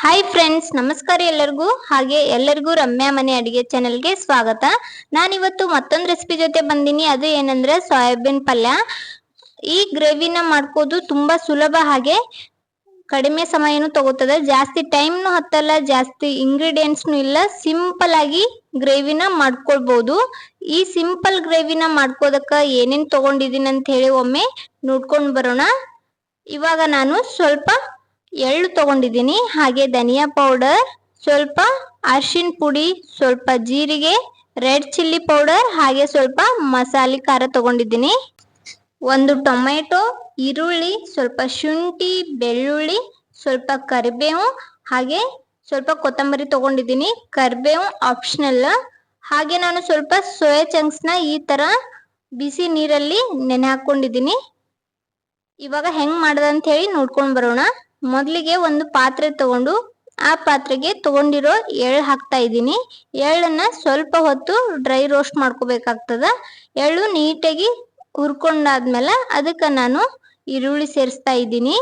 Hi friends, ನಮಸ್ಕಾರ ಎಲ್ಲರಿಗೂ. ಹಾಗೆ ಎಲ್ಲರಿಗೂ ರಮ್ಯಾ ಮನೆ ಅಡಿಗೆ ಚಾನೆಲ್ಗೆ ಸ್ವಾಗತ. ನಾನಿವತ್ತು ಮತ್ತೊಂದು ರೆಸಿಪಿ ಜೊತೆ ಬಂದಿನಿ. ಅದು ಏನಂದ್ರೆ ಸೋಯಾಬೀನ್ ಪಲ್ಯ. ಈ ಗ್ರೇವಿನ ಮಾಡ್ಕೋದು ತುಂಬಾ ಸುಲಭ, ಹಾಗೆ ಕಡಿಮೆ ಸಮಯನೂ ತಗೋತದ. ಜಾಸ್ತಿ ಟೈಮ್ನು ಹತ್ತಲ್ಲ, ಜಾಸ್ತಿ ಇಂಗ್ರೀಡಿಯೆಂಟ್ಸ್ನು ಇಲ್ಲ. ಸಿಂಪಲ್ ಆಗಿ ಗ್ರೇವಿನ ಮಾಡ್ಕೊಳ್ಬಹುದು. ಈ ಸಿಂಪಲ್ ಗ್ರೇವಿನ ಮಾಡ್ಕೋದಕ್ಕ ಏನೇನ್ ತಗೊಂಡಿದ್ದೀನಿ ಅಂತ ಹೇಳಿ ಒಮ್ಮೆ ನೋಡ್ಕೊಂಡ್ ಬರೋಣ. ಇವಾಗ ನಾನು ಸ್ವಲ್ಪ ಎಳ್ಳು ತಗೊಂಡಿದ್ದೀನಿ, ಹಾಗೆ ಧನಿಯಾ ಪೌಡರ್, ಸ್ವಲ್ಪ ಅರಿಶಿನ ಪುಡಿ, ಸ್ವಲ್ಪ ಜೀರಿಗೆ, ರೆಡ್ ಚಿಲ್ಲಿ ಪೌಡರ್, ಹಾಗೆ ಸ್ವಲ್ಪ ಮಸಾಲೆ ಖಾರ ತಗೊಂಡಿದ್ದೀನಿ. ಒಂದು ಟೊಮೆಟೊ, ಈರುಳ್ಳಿ, ಸ್ವಲ್ಪ ಶುಂಠಿ, ಬೆಳ್ಳುಳ್ಳಿ, ಸ್ವಲ್ಪ ಕರಿಬೇವು, ಹಾಗೆ ಸ್ವಲ್ಪ ಕೊತ್ತಂಬರಿ ತಗೊಂಡಿದ್ದೀನಿ. ಕರಿಬೇವು ಆಪ್ಷನಲ್. ಹಾಗೆ ನಾನು ಸ್ವಲ್ಪ ಸೋಯಾ ಚಂಕ್ಸ್ನ ಈ ತರ ಬಿಸಿ ನೀರಲ್ಲಿ ನೆನೆ ಹಾಕೊಂಡಿದ್ದೀನಿ. ಇವಾಗ ಹೆಂಗ್ ಮಾಡದಂತ ಹೇಳಿ ನೋಡ್ಕೊಂಡ್ ಬರೋಣ. ಮೊದಲಿಗೆ ಒಂದು ಪಾತ್ರೆ ತಗೊಂಡು ಆ ಪಾತ್ರೆಗೆ ತಗೊಂಡಿರೋ ಎಳ್ಳು ಹಾಕ್ತಾ ಇದ್ದೀನಿ. ಎಳ್ಳನ್ನ ಸ್ವಲ್ಪ ಹೊತ್ತು ಡ್ರೈ ರೋಸ್ಟ್ ಮಾಡ್ಕೋಬೇಕಾಗ್ತದ. ಎಳ್ಳು ನೀಟಾಗಿ ಹುರ್ಕೊಂಡಾದ್ಮೇಲೆ ಅದಕ್ಕೆ ನಾನು ಈರುಳ್ಳಿ ಸೇರಿಸ್ತಾ ಇದ್ದೀನಿ.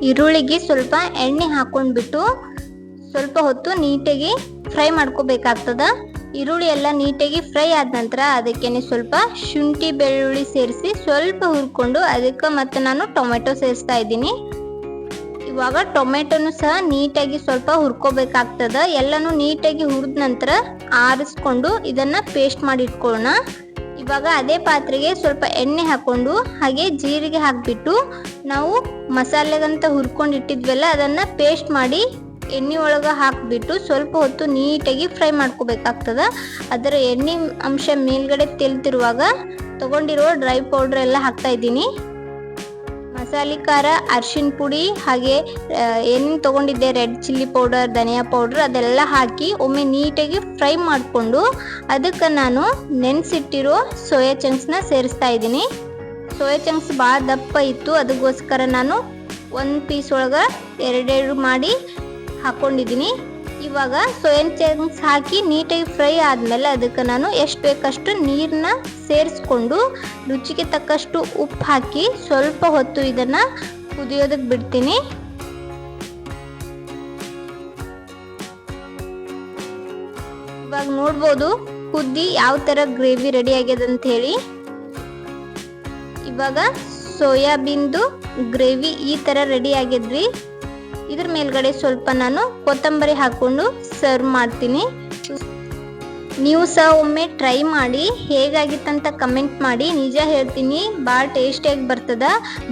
ಈರುಳ್ಳಿಗೆ ಸ್ವಲ್ಪ ಎಣ್ಣೆ ಹಾಕೊಂಡ್ಬಿಟ್ಟು ಸ್ವಲ್ಪ ಹೊತ್ತು ನೀಟಾಗಿ ಫ್ರೈ ಮಾಡ್ಕೋಬೇಕಾಗ್ತದ. ಈರುಳ್ಳಿ ಎಲ್ಲ ನೀಟಾಗಿ ಫ್ರೈ ಆದ ನಂತರ ಅದಕ್ಕೇನೆ ಸ್ವಲ್ಪ ಶುಂಠಿ ಬೆಳ್ಳುಳ್ಳಿ ಸೇರಿಸಿ ಸ್ವಲ್ಪ ಹುರ್ಕೊಂಡು ಅದಕ್ಕೆ ಮತ್ತೆ ನಾನು ಟೊಮೆಟೊ ಸೇರಿಸ್ತಾ ಇದ್ದೀನಿ. ಇವಾಗ ಟೊಮೆಟೊನು ಸಹ ನೀಟಾಗಿ ಸ್ವಲ್ಪ ಹುರ್ಕೋಬೇಕಾಗ್ತದ. ಎಲ್ಲಾನು ನೀಟಾಗಿ ಹುರಿದ ನಂತರ ಆರಿಸ್ಕೊಂಡು ಇದನ್ನ ಪೇಸ್ಟ್ ಮಾಡಿ ಇಟ್ಕೊಳ್ಳೋಣ. ಇವಾಗ ಅದೇ ಪಾತ್ರೆಗೆ ಸ್ವಲ್ಪ ಎಣ್ಣೆ ಹಾಕೊಂಡು ಹಾಗೆ ಜೀರಿಗೆ ಹಾಕ್ಬಿಟ್ಟು ನಾವು ಮಸಾಲೆಗಂತ ಹುರ್ಕೊಂಡು ಇಟ್ಟಿದ್ವಲ್ಲ ಅದನ್ನ ಪೇಸ್ಟ್ ಮಾಡಿ ಎಣ್ಣೆ ಒಳಗ ಹಾಕ್ಬಿಟ್ಟು ಸ್ವಲ್ಪ ಹೊತ್ತು ನೀಟಾಗಿ ಫ್ರೈ ಮಾಡ್ಕೋಬೇಕಾಗ್ತದ. ಅದರ ಎಣ್ಣೆ ಅಂಶ ಮೇಲ್ಗಡೆ ತೆಲ್ತಿರುವಾಗ ತಗೊಂಡಿರೋ ಡ್ರೈ ಪೌಡರ್ ಎಲ್ಲ ಹಾಕ್ತಾ ಇದ್ದೀನಿ. ಮಸಾಲೆ ಖಾರ, ಅರಿಶಿನ ಪುಡಿ, ಹಾಗೆ ಏನೇನು ತಗೊಂಡಿದ್ದೆ ರೆಡ್ ಚಿಲ್ಲಿ ಪೌಡರ್, ಧನಿಯಾ ಪೌಡರ್ ಅದೆಲ್ಲ ಹಾಕಿ ಒಮ್ಮೆ ನೀಟಾಗಿ ಫ್ರೈ ಮಾಡಿಕೊಂಡು ಅದಕ್ಕೆ ನಾನು ನೆನೆಸಿಟ್ಟಿರೋ ಸೋಯಾ ಚಂಕ್ಸ್ನ ಸೇರಿಸ್ತಾ ಇದ್ದೀನಿ. ಸೋಯಾ ಚಂಕ್ಸ್ ಭಾಳ ದಪ್ಪ ಇತ್ತು, ಅದಕ್ಕೋಸ್ಕರ ನಾನು ಒಂದು ಪೀಸ್ ಒಳಗೆ ಎರಡೆರಡು ಮಾಡಿ ಹಾಕೊಂಡಿದ್ದೀನಿ. ಇವಾಗ ಸೋಯಾ ಚಂಕ್ಸ್ ಹಾಕಿ ನೀಟಾಗಿ ಫ್ರೈ ಆದಮೇಲೆ ಅದಕ್ಕೆ ನಾನು ಎಷ್ಟು ಬೇಕಷ್ಟು ನೀರನ್ನ ಸೇರಿಸ್ಕೊಂಡು ರುಚಿಗೆ ತಕ್ಕಷ್ಟು ಉಪ್ಪು ಹಾಕಿ ಸ್ವಲ್ಪ ಹೊತ್ತು ಇದನ್ನ ಕುದಿಯೋದಕ್ಕೆ ಬಿಡ್ತೀನಿ. ಇವಾಗ ನೋಡ್ಬೋದು ಕುದ್ದಿ ಯಾವ ತರ ಗ್ರೇವಿ ರೆಡಿ ಆಗ್ಯದ ಅಂತ ಹೇಳಿ. ಇವಾಗ ಸೋಯಾಬೀನ್ದು ಗ್ರೇವಿ ಈ ತರ ರೆಡಿ ಆಗ್ಯದ್ರಿ. ಇದ್ರ ಮೇಲ್ಗಡೆ ಸ್ವಲ್ಪ ನಾನು ಕೊತ್ತಂಬರಿ ಹಾಕೊಂಡು ಸರ್ವ್ ಮಾಡ್ತೀನಿ. ನೀವು ಸಹ ಒಮ್ಮೆ ಟ್ರೈ ಮಾಡಿ ಹೇಗಾಗಿತ್ತಂತ ಕಮೆಂಟ್ ಮಾಡಿ. ನಿಜ ಹೇಳ್ತೀನಿ, ಭಾಳ ಟೇಸ್ಟಿಯಾಗಿ ಬರ್ತದ.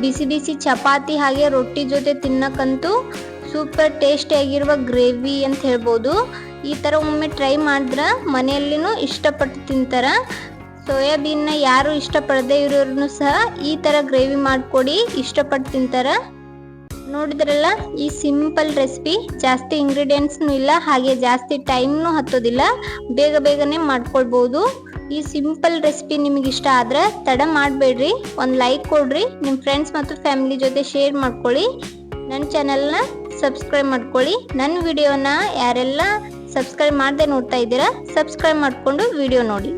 ಬಿಸಿ ಬಿಸಿ ಚಪಾತಿ ಹಾಗೆ ರೊಟ್ಟಿ ಜೊತೆ ತಿನ್ನಕ್ಕಂತೂ ಸೂಪರ್ ಟೇಸ್ಟಿಯಾಗಿರುವ ಗ್ರೇವಿ ಅಂತ ಹೇಳ್ಬೋದು. ಈ ಥರ ಒಮ್ಮೆ ಟ್ರೈ ಮಾಡಿದ್ರೆ ಮನೆಯಲ್ಲಿನೂ ಇಷ್ಟಪಟ್ಟು ತಿಂತಾರ. ಸೋಯಾಬೀನ್ನ ಯಾರು ಇಷ್ಟಪಡದೆ ಇರೋರ್ನು ಸಹ ಈ ಥರ ಗ್ರೇವಿ ಮಾಡಿಕೊಡಿ, ಇಷ್ಟಪಟ್ಟು ತಿಂತಾರ. ನೋಡಿದ್ರಲ್ಲ, ಈ ಸಿಂಪಲ್ ರೆಸಿಪಿ ಜಾಸ್ತಿ ಇಂಗ್ರೀಡಿಯೆಂಟ್ಸ್ನು ಇಲ್ಲ, ಹಾಗೆ ಜಾಸ್ತಿ ಟೈಮ್ನು ಹತ್ತೋದಿಲ್ಲ. ಬೇಗ ಬೇಗನೆ ಮಾಡ್ಕೊಳ್ಬೋದು. ಈ ಸಿಂಪಲ್ ರೆಸಿಪಿ ನಿಮಗೆ ಇಷ್ಟ ಆದ್ರೆ ತಡ ಮಾಡಬೇಡ್ರಿ, ಒಂದು ಲೈಕ್ ಕೊಡ್ರಿ, ನಿಮ್ಮ ಫ್ರೆಂಡ್ಸ್ ಮತ್ತು ಫ್ಯಾಮಿಲಿ ಜೊತೆ ಶೇರ್ ಮಾಡ್ಕೊಳ್ಳಿ. ನನ್ನ ಚಾನಲ್ನ ಸಬ್ಸ್ಕ್ರೈಬ್ ಮಾಡ್ಕೊಳ್ಳಿ. ನನ್ನ ವಿಡಿಯೋನ ಯಾರೆಲ್ಲ ಸಬ್ಸ್ಕ್ರೈಬ್ ಮಾಡದೆ ನೋಡ್ತಾ ಇದ್ದೀರಾ ಸಬ್ಸ್ಕ್ರೈಬ್ ಮಾಡಿಕೊಂಡು ವಿಡಿಯೋ ನೋಡಿ.